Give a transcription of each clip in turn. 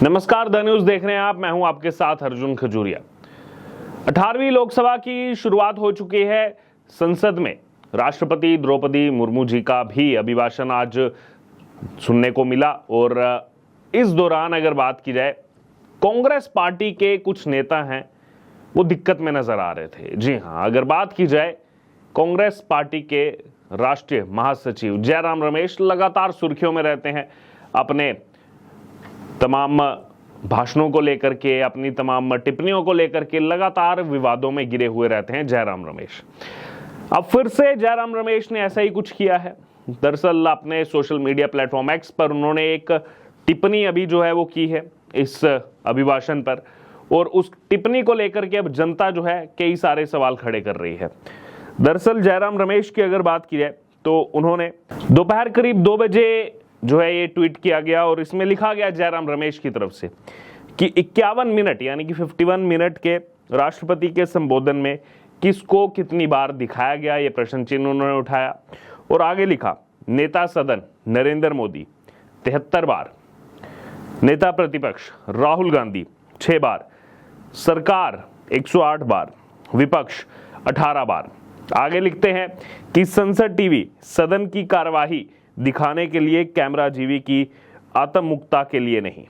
नमस्कार, the news देख रहे हैं आप। मैं हूं आपके साथ अर्जुन खजूरिया। 18वीं लोकसभा की शुरुआत हो चुकी है। संसद में राष्ट्रपति द्रौपदी मुर्मू जी का भी अभिभाषण आज सुनने को मिला और इस दौरान अगर बात की जाए, कांग्रेस पार्टी के कुछ नेता हैं वो दिक्कत में नजर आ रहे थे। जी हां, अगर बात की जाए, कांग्रेस पार्टी के राष्ट्रीय महासचिव जयराम रमेश लगातार सुर्खियों में रहते हैं। अपने तमाम भाषणों को लेकर के, अपनी तमाम टिप्पणियों को लेकर के लगातार विवादों में घिरे हुए रहते हैं जयराम रमेश। अब फिर से जयराम रमेश ने ऐसा ही कुछ किया है। दरअसल अपने सोशल मीडिया प्लेटफॉर्म एक्स पर उन्होंने एक टिप्पणी अभी जो है वो की है इस अभिभाषण पर, और उस टिप्पणी को लेकर के अब जनता जो है कई सारे सवाल खड़े कर रही है। दरअसल जयराम रमेश की अगर बात की जाए तो उन्होंने दोपहर करीब 2 बजे जो है ये ट्वीट किया गया और इसमें लिखा गया जयराम रमेश की तरफ से कि 51 मिनट यानी कि 51 मिनट के राष्ट्रपति के संबोधन में किसको कितनी बार दिखाया गया, ये प्रश्न चिन्ह उन्होंने उठाया। और आगे लिखा, नेता सदन नरेंद्र मोदी 73 बार, नेता प्रतिपक्ष राहुल गांधी 6 बार, सरकार 108 बार, विपक्ष 18 बार। आगे लिखते हैं कि संसद टीवी सदन की कार्यवाही दिखाने के लिए, कैमरा जीवी की आत्ममुक्ता के लिए नहीं।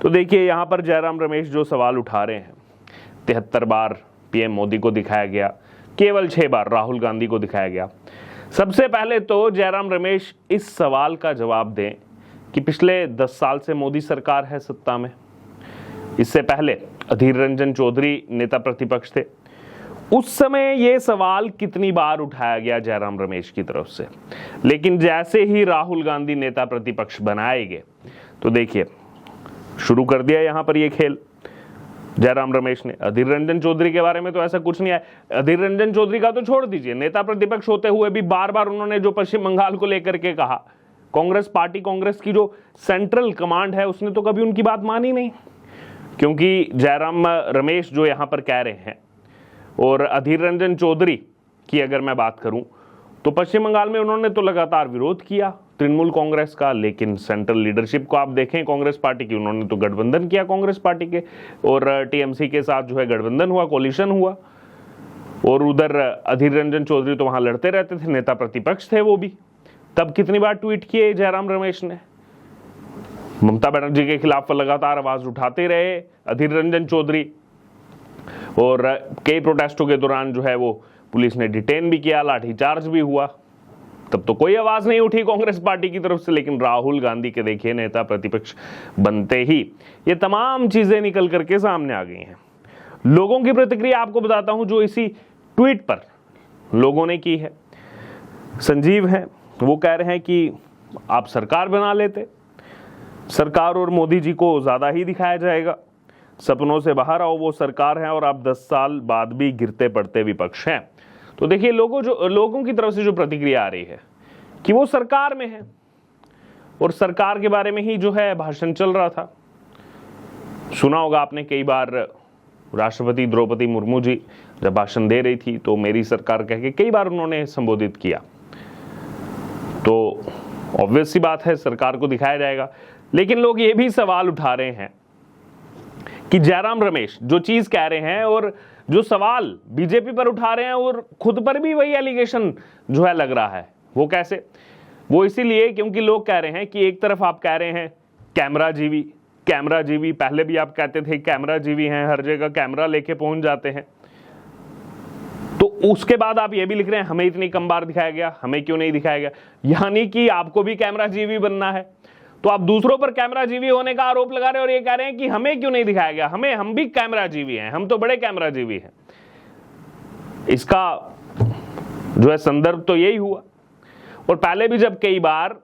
तो देखिए यहां पर जयराम रमेश जो सवाल उठा रहे हैं, 73 बार पीएम मोदी को दिखाया गया, केवल 6 बार राहुल गांधी को दिखाया गया। सबसे पहले तो जयराम रमेश इस सवाल का जवाब दें कि पिछले 10 साल से मोदी सरकार है सत्ता में। इससे पहले अधीर रंजन चौधरी नेता प्रतिपक्ष थे। उस समय यह सवाल कितनी बार उठाया गया जयराम रमेश की तरफ से, लेकिन जैसे ही राहुल गांधी नेता प्रतिपक्ष बनाए गए तो देखिए शुरू कर दिया यहां पर यह खेल जयराम रमेश ने। अधीर रंजन चौधरी के बारे में तो ऐसा कुछ नहीं है। अधीर रंजन चौधरी का तो छोड़ दीजिए, नेता प्रतिपक्ष होते हुए भी बार बार उन्होंने जो पश्चिम बंगाल को लेकर के कहा, कांग्रेस पार्टी, कांग्रेस की जो सेंट्रल कमांड है उसने तो कभी उनकी बात मानी नहीं। क्योंकि जयराम रमेश जो यहां पर कह रहे हैं, और अधीर रंजन चौधरी की अगर मैं बात करूं तो पश्चिम बंगाल में उन्होंने तो लगातार विरोध किया तृणमूल कांग्रेस का, लेकिन सेंट्रल लीडरशिप को आप देखें कांग्रेस पार्टी की, उन्होंने तो गठबंधन किया कांग्रेस पार्टी के, और टीएमसी के साथ जो है गठबंधन हुआ, कोलिशन हुआ। और उधर अधीर रंजन चौधरी तो वहां लड़ते रहते थे, नेता प्रतिपक्ष थे वो भी। तब कितनी बार ट्वीट किए जयराम रमेश ने, ममता बनर्जी के खिलाफ लगातार आवाज उठाते रहे अधीर रंजन चौधरी, और कई प्रोटेस्टों के दौरान जो है वो पुलिस ने डिटेन भी किया, लाठीचार्ज भी हुआ। तब तो कोई आवाज नहीं उठी कांग्रेस पार्टी की तरफ से, लेकिन राहुल गांधी के देखिए नेता प्रतिपक्ष बनते ही ये तमाम चीजें निकल करके सामने आ गई हैं। लोगों की प्रतिक्रिया आपको बताता हूं जो इसी ट्वीट पर लोगों ने की है। संजीव हैं, वो कह रहे हैं कि आप सरकार बना लेते, सरकार और मोदी जी को ज्यादा ही दिखाया जाएगा, सपनों से बाहर आओ, वो सरकार है और आप 10 साल बाद भी गिरते पड़ते विपक्ष हैं। तो देखिए लोगों की तरफ से जो प्रतिक्रिया आ रही है कि वो सरकार में है और सरकार के बारे में ही जो है भाषण चल रहा था। सुना होगा आपने कई बार राष्ट्रपति द्रौपदी मुर्मू जी जब भाषण दे रही थी तो मेरी सरकार कह के कई बार उन्होंने संबोधित किया। तो ऑब्वियस सी बात है सरकार को दिखाया जाएगा। लेकिन लोग ये भी सवाल उठा रहे हैं कि जयराम रमेश जो चीज कह रहे हैं और जो सवाल बीजेपी पर उठा रहे हैं और खुद पर भी वही एलिगेशन जो है लग रहा है, वो कैसे? वो इसीलिए क्योंकि लोग कह रहे हैं कि एक तरफ आप कह रहे हैं कैमरा जीवी, पहले भी आप कहते थे कैमरा जीवी हैं, हर जगह कैमरा लेके पहुंच जाते हैं, तो उसके बाद आप ये भी लिख रहे हैं हमें इतनी कम बार दिखाया गया, हमें क्यों नहीं दिखाया गया, यानी कि आपको भी कैमरा जीवी बनना है। तो आप दूसरों पर कैमरा जीवी होने का आरोप लगा रहे हैं और ये कह रहे हैं कि हमें क्यों नहीं दिखाया गया, हम भी कैमरा जीवी हैं, हम तो बड़े कैमरा जीवी हैं। इसका जो है संदर्भ तो यही हुआ। और पहले भी जब कई बार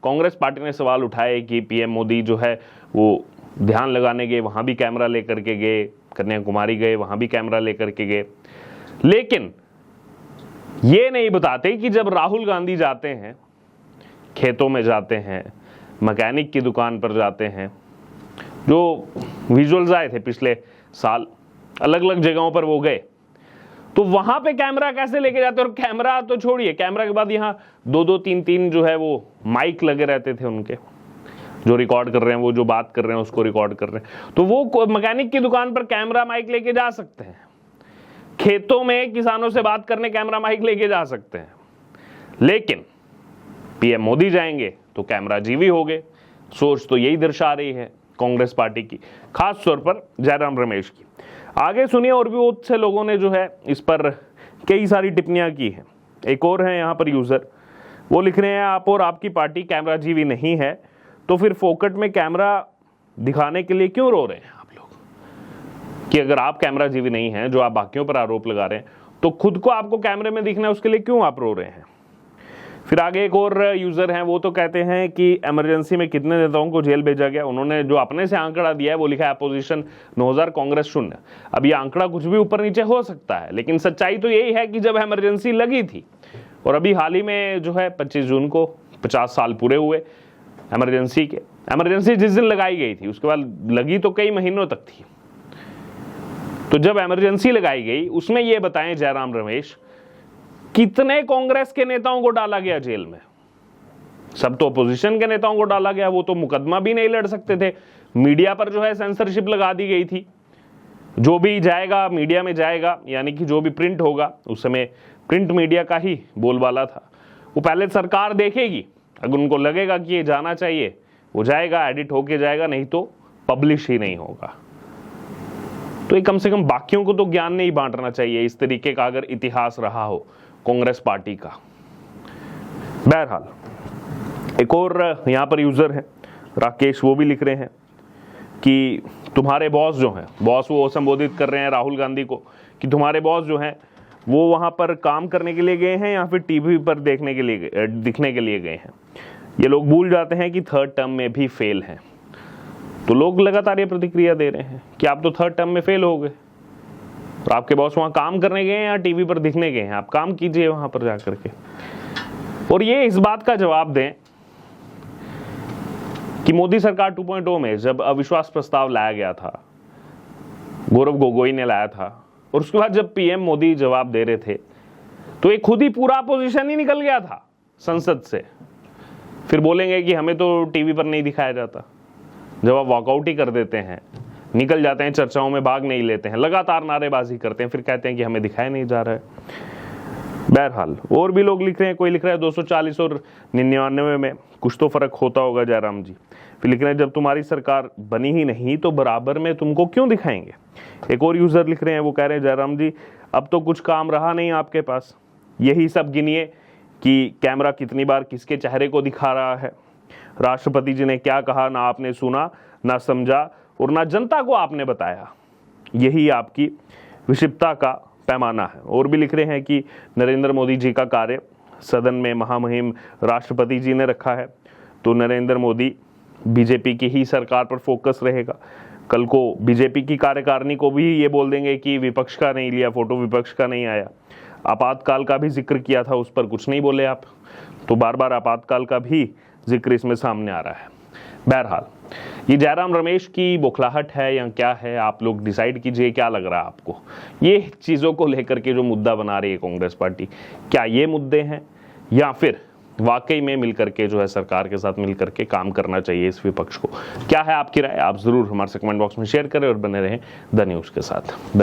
कांग्रेस पार्टी ने सवाल उठाए कि पीएम मोदी जो है वो ध्यान लगाने गए, वहां भी कैमरा लेकर के गए, कन्याकुमारी गए, वहां भी कैमरा लेकर के गए, लेकिन ये नहीं बताते कि जब राहुल गांधी जाते हैं, खेतों में जाते हैं, मैकेनिक की दुकान पर जाते हैं, जो विजुअल्स आए थे पिछले साल अलग अलग जगहों पर वो गए, तो वहां पे कैमरा कैसे लेके जाते? और कैमरा तो छोड़िए, कैमरा के बाद यहाँ 2-2, 3-3 जो है वो माइक लगे रहते थे उनके। जो रिकॉर्ड कर रहे हैं, वो जो बात कर रहे हैं उसको रिकॉर्ड कर रहे हैं, तो वो मैकेनिक की दुकान पर कैमरा माइक लेके जा सकते हैं, खेतों में किसानों से बात करने कैमरा माइक लेके जा सकते हैं। लेकिन पीएम मोदी जाएंगे तो कैमरा जीवी हो गए। सोच तो यही दर्शा रही है कांग्रेस पार्टी की, खास तौर पर जयराम रमेश की। आगे सुनिए, और भी बहुत से लोगों ने जो है इस पर कई सारी टिप्पणियां की हैं। एक और है यहाँ पर यूजर, वो लिख रहे हैं, आप और आपकी पार्टी कैमरा जीवी नहीं है तो फिर फोकट में कैमरा दिखाने के लिए क्यों रो रहे हैं आप लोग? कि अगर आप कैमरा जीवी नहीं है, जो आप बाकियों पर आरोप लगा रहे हैं, तो खुद को आपको कैमरे में दिखना है, उसके लिए क्यों आप रो रहे हैं? फिर आगे एक और यूजर हैं, वो तो कहते हैं कि इमरजेंसी में कितने नेताओं को जेल भेजा गया। उन्होंने जो अपने से आंकड़ा दिया है वो लिखा है अपोजिशन 9000, कांग्रेस 0। अब ये आंकड़ा कुछ भी ऊपर नीचे हो सकता है, लेकिन सच्चाई तो यही है कि जब इमरजेंसी लगी थी, और अभी हाल ही में जो है 25 जून को 50 साल पूरे हुए इमरजेंसी के। इमरजेंसी जिस दिन लगाई गई थी उसके बाद लगी तो कई महीनों तक थी। तो जब इमरजेंसी लगाई गई उसमें ये बताएं जयराम रमेश, कितने कांग्रेस के नेताओं को डाला गया जेल में? सब तो अपोजिशन के नेताओं को डाला गया, वो तो मुकदमा भी नहीं लड़ सकते थे। मीडिया पर जो है सेंसरशिप लगा दी गई थी, जो भी जाएगा मीडिया में जाएगा, यानी कि जो भी प्रिंट होगा, उस समय प्रिंट मीडिया का ही बोलबाला था। वो पहले सरकार देखेगी, अगर उनको लगेगा कि ये जाना चाहिए वो जाएगा, एडिट होके जाएगा, नहीं तो पब्लिश ही नहीं होगा। तो ये कम से कम बाकियों को तो ज्ञान नहीं बांटना चाहिए इस तरीके का अगर इतिहास रहा हो कांग्रेस पार्टी का। बहरहाल एक और यहां पर यूजर है राकेश, वो भी लिख रहे हैं कि तुम्हारे बॉस जो हैं, बॉस वो संबोधित कर रहे हैं राहुल गांधी को, कि तुम्हारे बॉस जो हैं वो वहां पर काम करने के लिए गए हैं या फिर टीवी पर दिखने के लिए गए हैं। ये लोग भूल जाते हैं कि थर्ड टर्म में भी फेल हैं। तो लोग लगातार ये प्रतिक्रिया दे रहे हैं कि आप तो थर्ड टर्म में फेल हो गए, और आपके बॉस वहां काम करने गए हैं या टीवी पर दिखने गए हैं, आप काम कीजिए वहां पर जाकर के। और ये इस बात का जवाब दें कि मोदी सरकार 2.0 में जब अविश्वास प्रस्ताव लाया गया था, गौरव गोगोई ने लाया था, और उसके बाद जब पीएम मोदी जवाब दे रहे थे तो एक खुद ही पूरा अपोजिशन ही निकल गया था संसद से। फिर बोलेंगे कि हमें तो टीवी पर नहीं दिखाया जाता। जब आप वॉकआउट ही कर देते हैं, निकल जाते हैं, चर्चाओं में भाग नहीं लेते हैं, लगातार नारेबाजी करते हैं, फिर कहते हैं कि हमें दिखाया नहीं जा रहा है। बहरहाल और भी लोग लिख रहे हैं, कोई लिख रहा है 240 और 99 में कुछ तो फर्क होता होगा जयराम जी। फिर लिख रहे हैं जब तुम्हारी सरकार बनी ही नहीं तो बराबर में तुमको क्यों दिखाएंगे। एक और यूजर लिख रहे हैं, वो कह रहे हैं जयराम जी अब तो कुछ काम रहा नहीं आपके पास, यही सब गिनिए कि कैमरा कितनी बार किसके चेहरे को दिखा रहा है। राष्ट्रपति जी ने क्या कहा, ना आपने सुना, ना समझा, और ना जनता को आपने बताया। यही आपकी विक्षिप्तता का पैमाना है। और भी लिख रहे हैं कि नरेंद्र मोदी जी का कार्य सदन में महामहिम राष्ट्रपति जी ने रखा है, तो नरेंद्र मोदी बीजेपी की ही सरकार पर फोकस रहेगा। कल को बीजेपी की कार्यकारिणी को भी ये बोल देंगे कि विपक्ष का नहीं लिया फोटो, विपक्ष का नहीं आया। आपातकाल का भी जिक्र किया था, उस पर कुछ नहीं बोले आप, तो बार बार आपातकाल का भी जिक्र इसमें सामने आ रहा है। बहरहाल ये जयराम रमेश की बौखलाहट है या क्या है, आप लोग डिसाइड कीजिए क्या लग रहा है आपको। ये चीज़ों को लेकर के जो मुद्दा बना रही है कांग्रेस पार्टी, क्या ये मुद्दे हैं या फिर वाकई में मिलकर के जो है सरकार के साथ मिलकर के काम करना चाहिए इस विपक्ष को? क्या है आपकी राय? आप जरूर हमारे कमेंट बॉक्स में शेयर करें और बने रहें द न्यूज़ के साथ।